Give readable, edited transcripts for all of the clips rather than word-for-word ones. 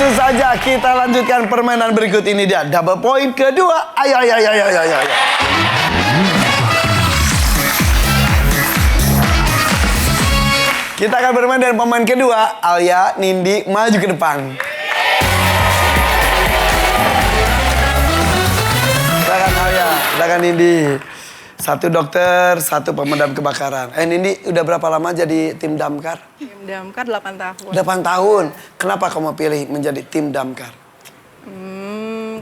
Langsung saja kita lanjutkan permainan berikut ini dia. Double point kedua. Ayo. Kita akan bermain dengan pemain kedua. Alia, Nindi, maju ke depan. Silakan Alia, silakan Nindi. Satu dokter, satu pemadam kebakaran. Nindi, udah berapa lama jadi tim damkar? Tim damkar 8 tahun. 8 tahun. Kenapa kamu pilih menjadi tim damkar?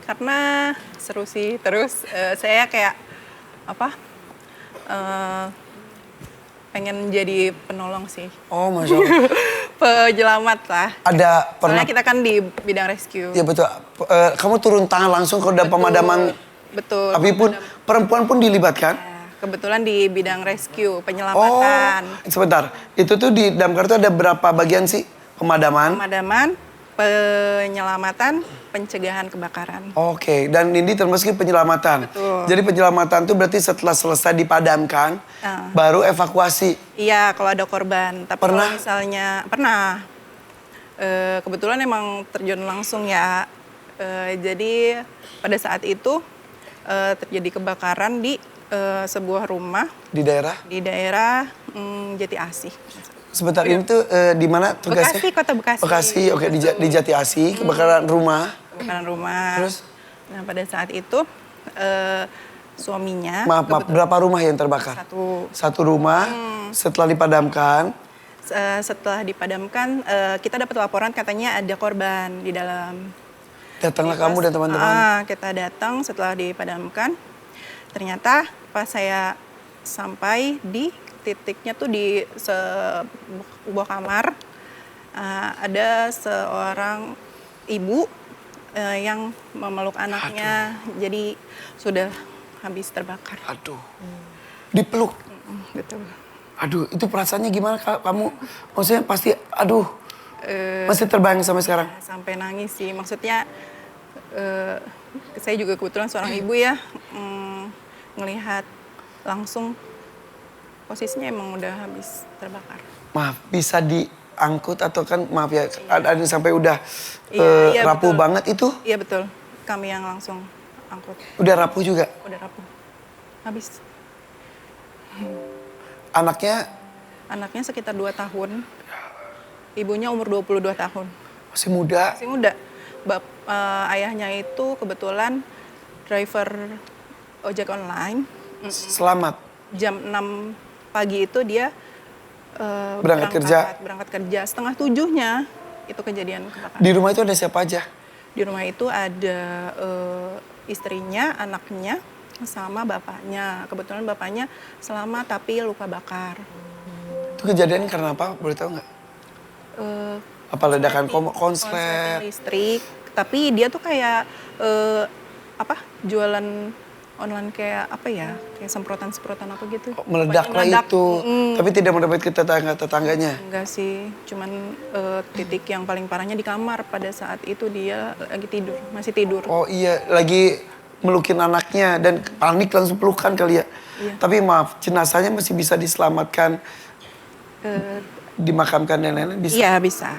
Karena seru sih. Terus saya kayak pengen jadi penolong sih. Oh, Masya Allah. Penyelamat lah. Ada pernah... Soalnya kita kan di bidang rescue. Ya betul. Kamu turun tangan langsung kalau ada pemadaman. Betul. Tapi pun perempuan pun dilibatkan. Ya, kebetulan di bidang rescue, penyelamatan. Oh, sebentar. Itu tuh di damkar tuh ada berapa bagian sih? Pemadaman, penyelamatan, pencegahan kebakaran. Oke, dan ini termasuk penyelamatan. Betul. Jadi penyelamatan tuh berarti setelah selesai dipadamkan, baru evakuasi. Iya, kalau ada korban. Tapi Pernah? kalau misalnya pernah. Kebetulan emang terjun langsung ya. Jadi pada saat itu terjadi kebakaran di sebuah rumah Di daerah? di daerah Jati Asih. Sebentar, ini tuh di mana tugasnya? Bekasi, Kota Bekasi. Bekasi, oke, di Jati Asih, kebakaran rumah. Kebakaran rumah. Terus? Nah, pada saat itu suaminya... Maaf, berapa rumah yang terbakar? Satu rumah, setelah dipadamkan. Setelah dipadamkan, kita dapat laporan katanya ada korban di dalam. Datanglah kamu dan teman-teman. Kita datang setelah dipadamkan. Ternyata pas saya sampai di titiknya tuh di sebuah kamar, ada seorang ibu yang memeluk anaknya. Jadi sudah habis terbakar. Aduh, dipeluk. Betul. Aduh, itu perasaannya gimana kamu? Maksudnya pasti, aduh, masih terbayang sampai sekarang? Sampai nangis sih, maksudnya saya juga kebetulan seorang ibu ya, ngelihat langsung posisinya emang udah habis terbakar. Maaf, bisa diangkut atau kan, maaf ya, ada yang sampai udah Iya, rapuh betul. banget itu? Iya betul, kami yang langsung angkut. Udah rapuh juga? Udah rapuh, habis. Anaknya Sekitar 2 tahun, ibunya umur 22 tahun. masih muda? Masih muda. Ayahnya itu kebetulan driver ojek online. Selamat? Jam 6 pagi itu dia Berangkat kerja? Berangkat kerja. 6:30-nya itu kejadian kebakaran. Di rumah itu ada siapa aja? Di rumah itu ada istrinya, anaknya, sama bapaknya. Kebetulan bapaknya selamat tapi luka bakar. Itu kejadian karena apa? Boleh tahu nggak? Apa ledakan konslet? Listrik. Tapi dia tuh kayak jualan online kayak kayak semprotan-semprotan apa gitu. Meledak lah itu. Tapi tidak mendapat ke tetangganya? Enggak sih, cuman titik yang paling parahnya di kamar pada saat itu dia lagi tidur, masih tidur. Oh iya, lagi melukin anaknya dan panik langsung pelukan kali ya. Iya. Tapi maaf, jenazahnya masih bisa diselamatkan, dimakamkan dan lain-lain bisa? Iya bisa.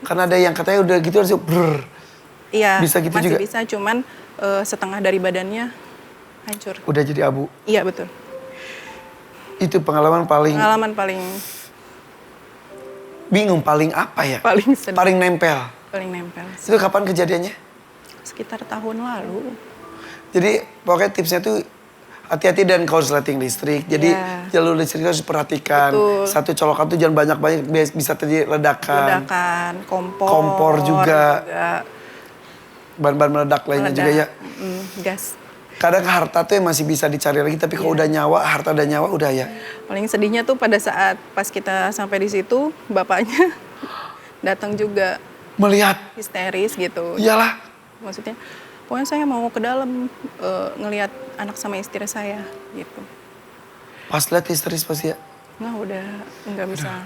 Karena ada yang katanya udah gitu langsung brrr. Iya, bisa gitu masih juga? bisa, cuman setengah dari badannya hancur. Udah jadi abu? Iya betul. Itu pengalaman paling bingung, paling apa ya? Paling sedih. Paling nempel. Paling nempel. Itu kapan kejadiannya? Sekitar tahun lalu. Jadi pokoknya tipsnya tuh hati-hati dan konsleting listrik. Jadi jalur listrik harus perhatikan. Betul. Satu colokan tuh jangan banyak-banyak, bisa terjadi ledakan. Kompor juga. Bahan-bahan meledak lainnya juga ya. Gas. Kadang harta tuh yang masih bisa dicari lagi, tapi kalau udah nyawa, harta dan nyawa udah ya. Paling sedihnya tuh pada saat pas kita sampai di situ, bapaknya datang juga. Melihat? Histeris gitu. Iyalah. Maksudnya, pokoknya saya mau ke dalam ngelihat anak sama istri saya gitu. Pas lihat histeris pasti ya? Nah udah nggak bisa.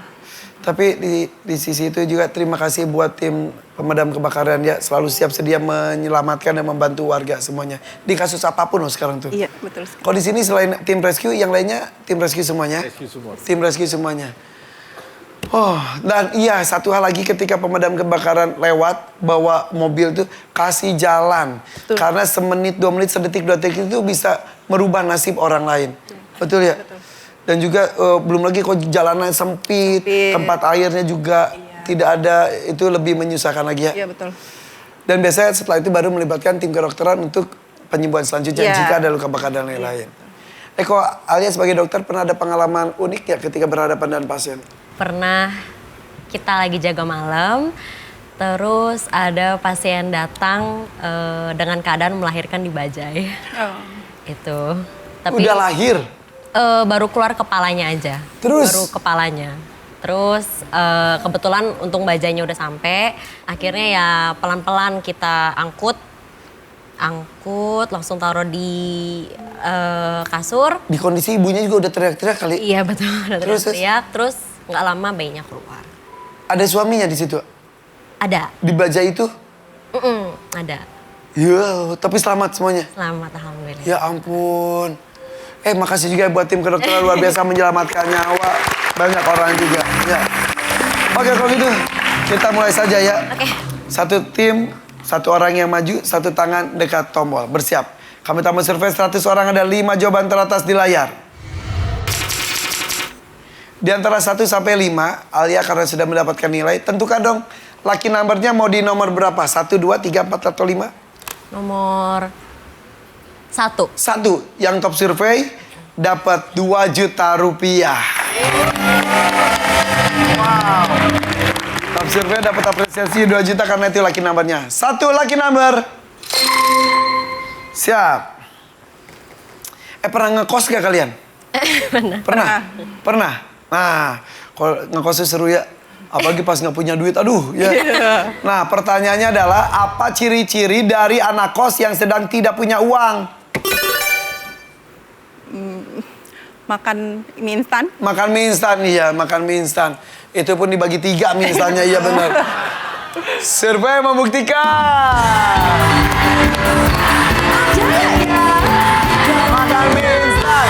Tapi di sisi itu juga terima kasih buat tim pemadam kebakaran ya. Selalu siap sedia menyelamatkan dan membantu warga semuanya. Di kasus apapun loh sekarang tuh. Iya betul sekali. Kalau di sini selain tim rescue, yang lainnya tim rescue semuanya? Rescue semua. Tim rescue semuanya. Oh, dan iya satu hal lagi ketika pemadam kebakaran lewat bawa mobil tuh kasih jalan. Betul. Karena semenit, 2 menit, sedetik, 2 detik itu bisa merubah nasib orang lain. Betul ya? Betul. Dan juga belum lagi kok jalanan sempit, Sempit. tempat airnya juga tidak ada, itu lebih menyusahkan lagi ya. Iya betul. Dan biasanya setelah itu baru melibatkan tim kedokteran untuk penyembuhan selanjutnya Iya. jika ada luka bakar dan lain-lain. Kok Alia sebagai dokter pernah ada pengalaman unik ya ketika berhadapan dengan pasien? Pernah kita lagi jaga malam, terus ada pasien datang dengan keadaan melahirkan di Bajai. Oh. Itu. Udah lahir? Baru keluar kepalanya aja. Terus? Baru kepalanya. Terus kebetulan untung bajainya udah sampai. Akhirnya ya pelan-pelan kita angkut langsung taruh di kasur. Di kondisi ibunya juga udah teriak-teriak kali. Iya betul. Udah Terus? teriak. Terus nggak lama bayinya keluar. Ada suaminya di situ? Ada. Di baja itu? Ada. Ya, tapi selamat semuanya. Selamat alhamdulillah. Ya ampun. Makasih juga buat tim kedokteran luar biasa menyelamatkan nyawa banyak orang juga. Ya. Oke, kalau gitu kita mulai saja ya. Oke. Satu tim, satu orang yang maju, satu tangan dekat tombol. Bersiap. Kami tamu survei 100 orang, ada 5 jawaban teratas di layar. Di antara 1 sampai 5, Alia karena sudah mendapatkan nilai, tentukan dong lucky numbernya mau di nomor berapa? 1, 2, 3, 4, atau 5? Nomor 1. 1, yang top survei dapat 2 juta rupiah. Wow. Top survei dapat apresiasi 2 juta karena itu lucky numbernya. 1 lucky number. Siap. Pernah ngekos gak kalian? Pernah? Pernah? Nah, kalau ngekos seru ya. Apalagi pas nggak punya duit, aduh ya. Nah, pertanyaannya adalah apa ciri-ciri dari anak kos yang sedang tidak punya uang? Makan mie instan. Makan mie instan, iya, makan mie instan. Itu pun dibagi 3 mie instannya, iya benar. Survei membuktikan. Makan mie instan.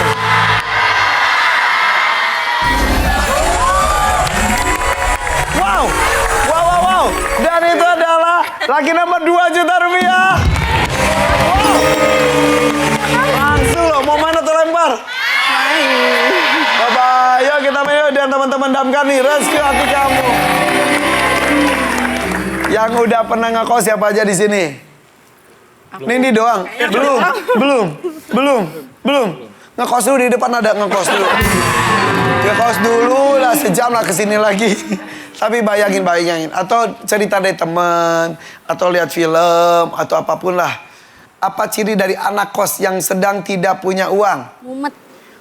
Wow, wow, wow, wow. Dan itu adalah laki nomor 2 juta rupiah. Wow. Langsung loh, mau main atau lempar? Bye-bye, yuk kita main yuk. Dan teman-teman damkan nih, rescue hati kamu. Yang udah pernah ngekos siapa aja di sini? Nindi doang? Belum. Ngekos dulu, di depan ada ngekos dulu. Ngekos dulu lah, sejam lah kesini lagi. Tapi bayangin. Atau cerita dari teman, atau lihat film, atau apapun lah. Apa ciri dari anak kos yang sedang tidak punya uang?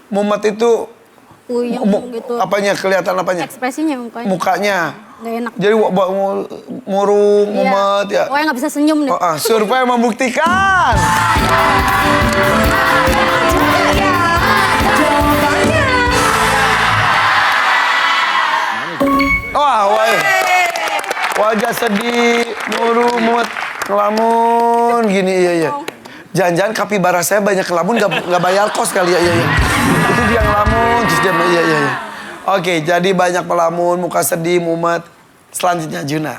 Mumet itu Puyeng gitu. apanya, kelihatan apanya? Ekspresinya mukanya. Mukanya. Gak enak. Jadi murung, Iya. mumet ya. Pokoknya gak bisa senyum deh. Survei membuktikan. Wajah sedih, murung, mumet, ngelamun gini, iya. Jangan-jangan kapibara saya banyak ngelamun nggak bayar kos kali ya, iya. Itu dia ngelamun, terus dia, iya. Oke, jadi banyak melamun, muka sedih, mumet. Selanjutnya Juna.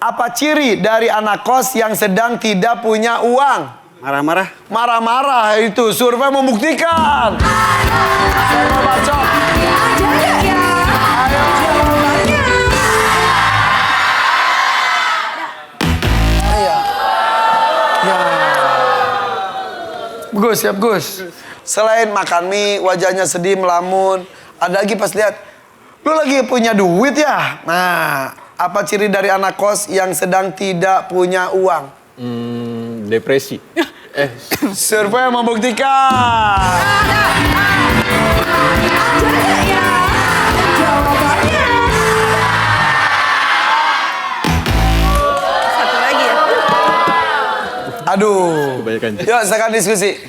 Apa ciri dari anak kos yang sedang tidak punya uang? Marah-marah. Marah-marah, itu survei membuktikan. Saya mau bacot. Ayo. Iya. Ya. Gus, siap Gus. Selain makan mie, wajahnya sedih, melamun. Ada lagi pas lihat, lu lagi punya duit ya? Nah, apa ciri dari anak kos yang sedang tidak punya uang? Depresi. Survei membuktikan. Satu lagi ya. Aduh. Kebanyakan. Yuk, sekarang diskusi.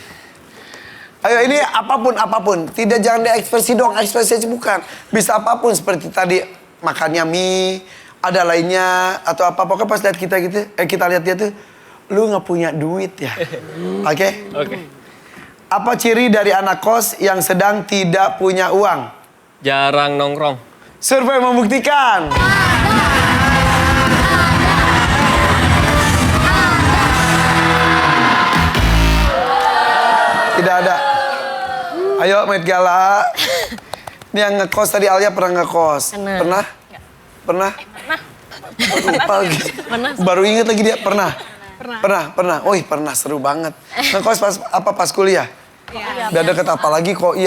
Ayo, ini apapun. Tidak, jangan diekspresi dong, ekspresi bukan. Bisa apapun, seperti tadi makannya mie, ada lainnya, atau apa. Pokoknya pas lihat kita gitu, kita lihat dia tuh, lu nggak punya duit ya. Oke? Oke. Apa ciri dari anak kos yang sedang tidak punya uang? Jarang nongkrong. Survei membuktikan. Tidak ada. Ayo Met Gala. Ini yang ngekos tadi, Alia pernah ngekos? Pernah. Pernah? Pernah? Lupa lagi. Pernah. Baru inget lagi dia, pernah? Pernah. Wih, pernah, seru banget. Ngekos pas kuliah? Iya. Udah deket apalagi kok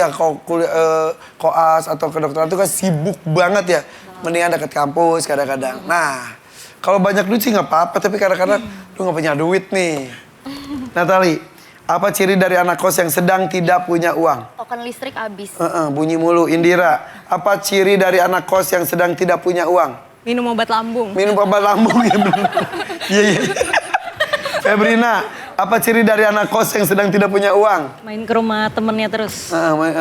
kuliah, koas atau kedokteran itu kan sibuk banget ya. Mendingan deket kampus kadang-kadang. Nah, kalau banyak duit sih nggak apa-apa, tapi kadang-kadang lu nggak punya duit nih. Natali, apa ciri dari anak kos yang sedang tidak punya uang? Token listrik habis. Bunyi mulu. Indira, apa ciri dari anak kos yang sedang tidak punya uang? Minum obat lambung. Minum obat lambung ya bener. Iya. Febrina, apa ciri dari anak kos yang sedang tidak punya uang? Main ke rumah temennya terus.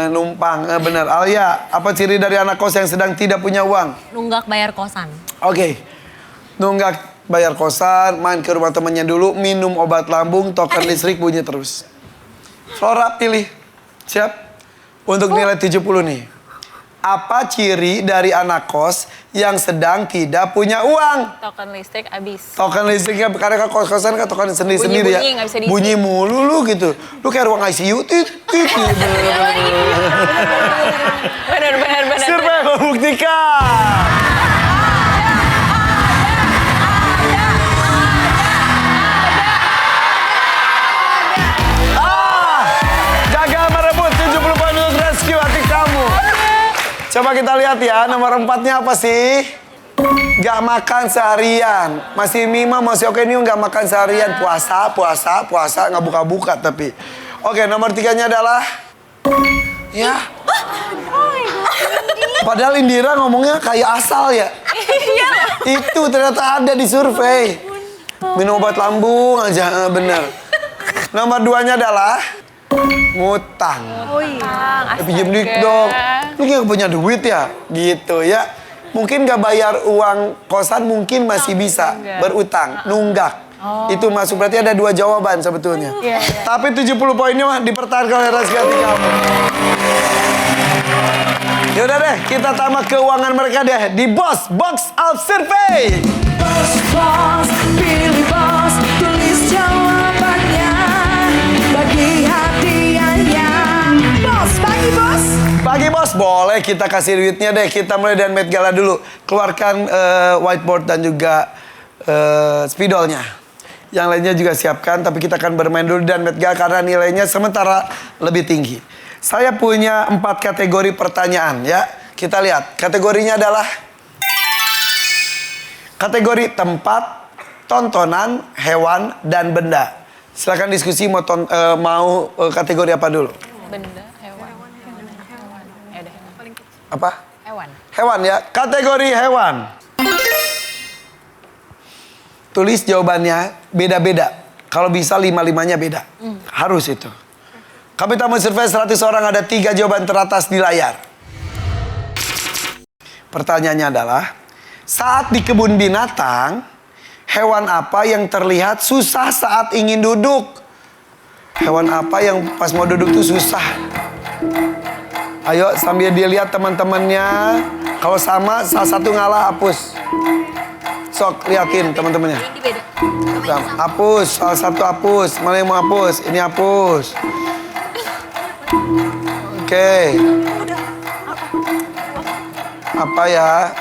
Numpang, benar. Alia, apa ciri dari anak kos yang sedang tidak punya uang? Nunggak bayar kosan. Oke. Nunggak bayar kosan, main ke rumah temennya dulu, minum obat lambung, token listrik bunyi terus. Flora pilih. Siap? Untuk nilai 70 nih. Apa ciri dari anak kos yang sedang tidak punya uang? Token listrik habis. Token listriknya, karena kan kos-kosan kan token sendiri-sendiri ya. Bunyi, nggak bisa diisi. Bunyi mulu lu gitu. Lu kayak ruang ICU. Benar. Survei membuktikan. Gagal merebut 70 poin untuk rescue hati kamu. Coba kita lihat ya, nomor 4-nya apa sih? Gak makan seharian. Masih Mima, masih oke nih gak makan seharian. Puasa, nggak buka-buka tapi. Oke, nomor 3-nya adalah... Ya. Padahal Indira ngomongnya kayak asal ya. Itu ternyata ada di survei. Minum obat lambung aja, bener. Nomor 2-nya adalah... ngutang. Pinjam duit dong. Lu kayak punya duit ya? Gitu ya. Mungkin gak bayar uang kosan, mungkin masih bisa. Berutang, nunggak. Itu masuk, berarti ada 2 jawaban sebetulnya. Tapi 70 poinnya mah dipertahankan oleh Rizky hati kamu. Yaudah deh, kita tamat keuangan mereka deh di Boss Box Out Survey. Bos, pilih bos, tulis jawabannya. Bagi hadiahnya. Bos, bagi bos. Pagi bos, boleh kita kasih duitnya deh. Kita mulai dari Met Gala dulu. Keluarkan whiteboard dan juga spidolnya. Yang lainnya juga siapkan, tapi kita akan bermain dulu dan Met Gala karena nilainya sementara lebih tinggi. Saya punya 4 kategori pertanyaan ya. Kita lihat, kategorinya adalah kategori tempat, tontonan, hewan, dan benda. Silakan diskusi mau kategori apa dulu? Benda, hewan. Apa? Hewan. Hewan ya, kategori hewan. Tulis jawabannya beda-beda. Kalau bisa 5-5-nya beda. Harus itu. Kami tamu survei 100 orang, ada 3 jawaban teratas di layar. Pertanyaannya adalah, saat di kebun binatang, hewan apa yang terlihat susah saat ingin duduk? Hewan apa yang pas mau duduk tuh susah? Ayo sambil dilihat teman-temannya. Kalau sama, salah satu ngalah, hapus. Sok, liatin teman-temannya. Hapus, salah satu hapus. Mana yang mau hapus? Ini hapus. Oke. Apa ya?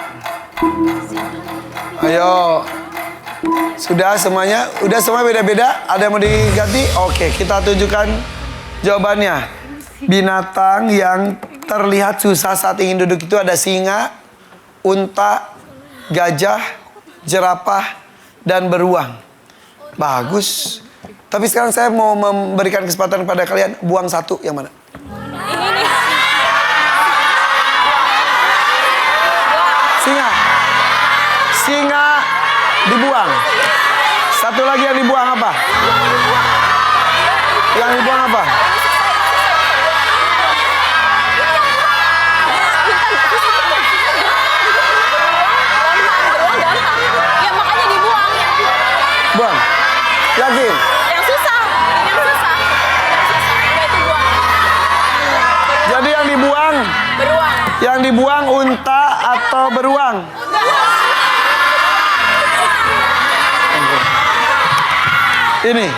Ayo. Sudah semuanya? Udah semua beda-beda? Ada yang mau diganti? Oke, kita tunjukkan jawabannya. Binatang yang terlihat susah saat ingin duduk itu ada singa, unta, gajah, jerapah, dan beruang. Bagus. Tapi sekarang saya mau memberikan kesempatan kepada kalian buang satu, yang mana? Singa. Singa dibuang. Satu lagi yang dibuang apa? Yang dibuang apa? Ya makanya dibuang. Buang. Yakin? Yang susah. Itu buang. Jadi yang dibuang Beruang. unta atau beruang? Ini.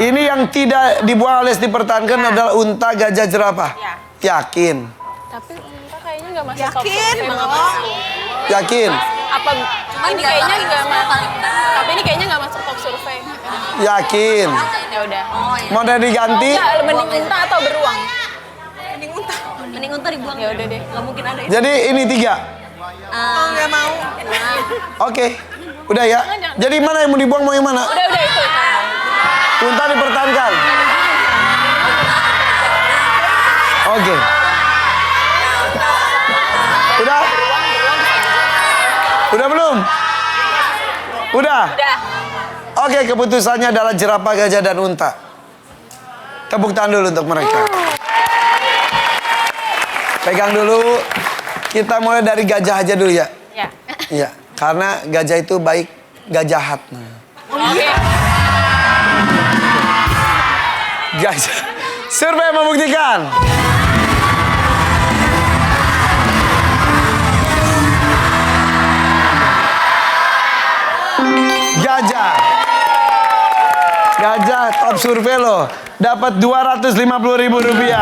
Ini yang tidak dibuang alias dipertahankan adalah unta, gajah, jerapah. Yakin? Tapi unta kayaknya nggak masuk top Yakin? survei, Bang. Yakin? Apa ini kayaknya nggak masuk? Tapi ini kayaknya nggak masuk top survei. Yakin? Ya udah. Mau diganti? Enggak, mending unta atau beruang? Mending unta dibuang. Ya udah deh. Nggak mungkin ada itu. Jadi ini 3. Nggak mau. Oke. Udah ya. Jadi mana yang mau dibuang, mau yang mana? Udah itu. Unta dipertahankan. Oke. Udah? Udah belum? Udah? Udah. Oke, keputusannya adalah jerapah, gajah, dan unta. Tepuk tangan dulu untuk mereka. Pegang dulu. Kita mulai dari gajah aja dulu ya. Ya. Iya, karena gajah itu baik, gak jahat. Oke. Gajah. Survei membuktikan. Gajah top survei lo. Dapat Rp250.000.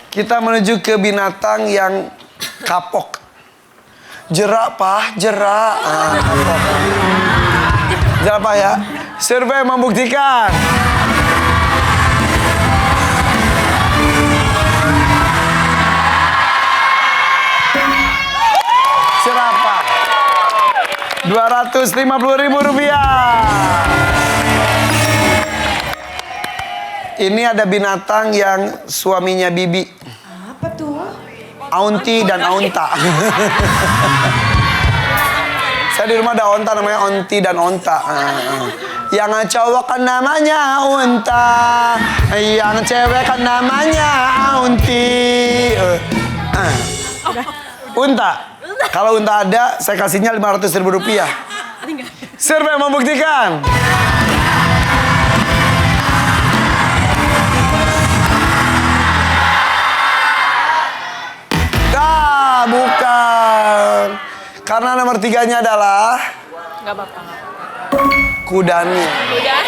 Kita menuju ke binatang yang kapok. Jerapah, kapok. Jerapah ya. Survei membuktikan. Jerapah. Rp250.000. Ini ada binatang yang suaminya Bibi. Apa tuh? Aunti dan Aunta. Saya di rumah ada onta, namanya Onti dan Onta. Yang cowok kan namanya Unta, yang cewek kan namanya Aunti. Unta. Kalau unta ada, saya kasihnya Rp500.000. Survei membuktikan. Bukan. Karena nomor 3-nya adalah Nggak apa-apa. Kudanil. Udah.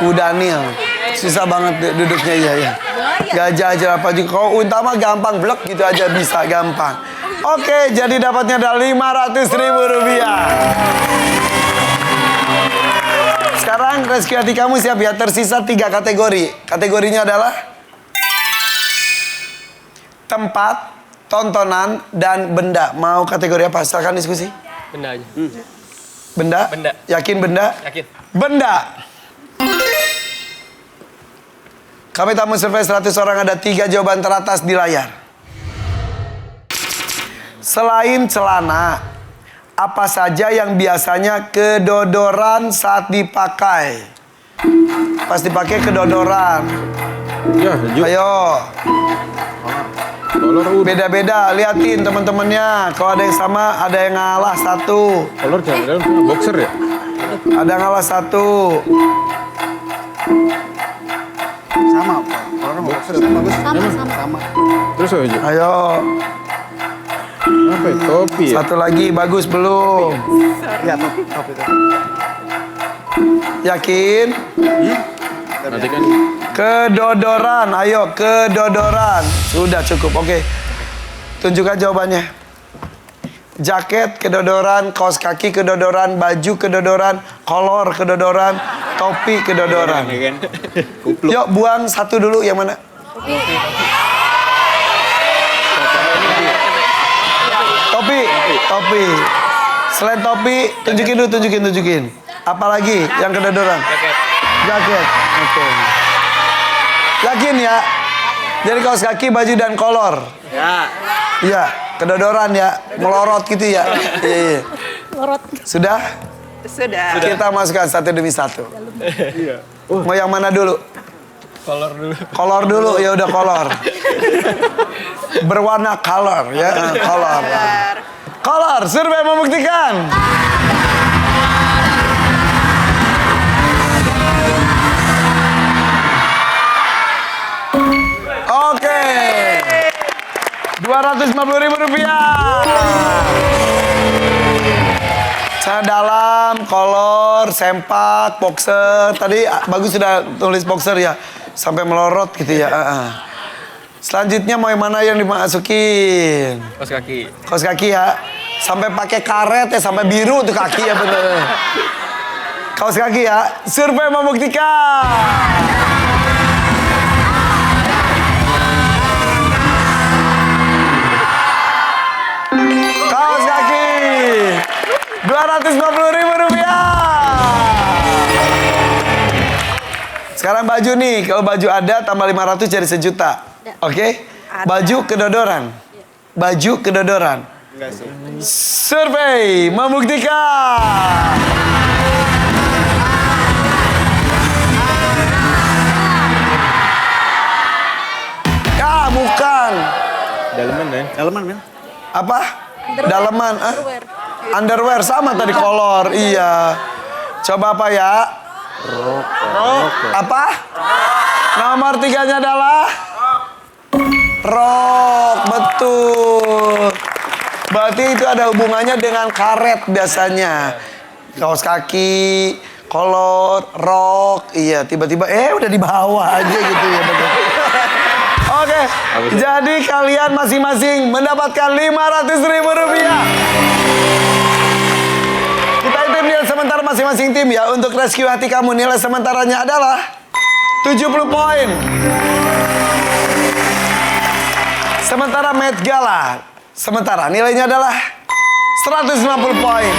Kudanil. Susah banget duduknya ya. Gajah, jerapah juga. Kalau unta mah gampang, blek gitu aja bisa gampang. Oke, jadi dapatnya adalah Rp500.000. Sekarang rezeki hati kamu siap ya. Tersisa 3 kategori. Kategorinya adalah tempat, tontonan, dan benda. Mau kategori apa? Silakan diskusi. Benda aja. Benda? Benda. Yakin benda? Yakin. Benda. Kami tamu survei 100 orang, ada 3 jawaban teratas di layar. Selain celana, apa saja yang biasanya kedodoran saat dipakai? Pas dipakai kedodoran. Ya, Ayo. Kolor udah. Beda-beda, liatin teman-temannya. Kalau ada yang sama, ada yang ngalah 1. Kolor jangan boxer ya? Ada yang ngalah 1. Sama, Pak. Kalau boxer bagus. Sama. Terus aja. Ayo. Apa ya? Topi ya? Satu lagi, bagus belum? Iya, top itu. Yakin? Nanti kan Kedodoran, ayo kedodoran. Sudah cukup, oke. Tunjukkan jawabannya. Jaket kedodoran, kaos kaki kedodoran, baju kedodoran, kolor kedodoran, topi kedodoran. Yuk buang 1 dulu, yang mana? Topi. Selain topi, tunjukin. Apalagi yang kedodoran? Jaket. Oke. Yakin ya? Jadi kaos kaki, baju, dan kolor. ya. Iya, kedodoran ya, melorot gitu ya. Iya. Sudah? Sudah. Kita masukkan 1 demi 1. Mau yang mana dulu? Kolor dulu. Kolor dulu, ya udah kolor. Berwarna color ya, kolor. Kolor, survei membuktikan. Oke, Rp250.000. Celana dalam, kolor, sempak, boxer. Tadi Bagus sudah tulis boxer ya. Sampai melorot gitu ya. Selanjutnya mau yang mana yang dimasukin? Kaos kaki. Kaos kaki ya. Sampai pakai karet ya, sampai biru tuh kaki ya bener. Kaos kaki ya. Survei membuktikan. Kaos kaki Rp250.000. Sekarang baju nih, kalau baju ada tambah 500 jadi 1 juta. Oke? Baju kedodoran. Baju kedodoran. Enggak sih. Survei membuktikan. Ah, bukan. Daleman ya. Daleman, men. Apa? Daleman. Underwear sama tadi kolor. Iya. Coba apa ya? Rok. Apa? Nomor 3-nya adalah rok. Betul. Berarti itu ada hubungannya dengan karet biasanya. Kaos kaki, kolor, rok. Iya, tiba-tiba udah di bawah aja gitu ya. Betul. Oke, jadi kalian masing-masing mendapatkan Rp500.000. Kita hitung nilai sementara masing-masing tim ya. Untuk rescue hati kamu nilai sementaranya adalah 70 poin. Sementara Met Gala, sementara nilainya adalah 150 poin.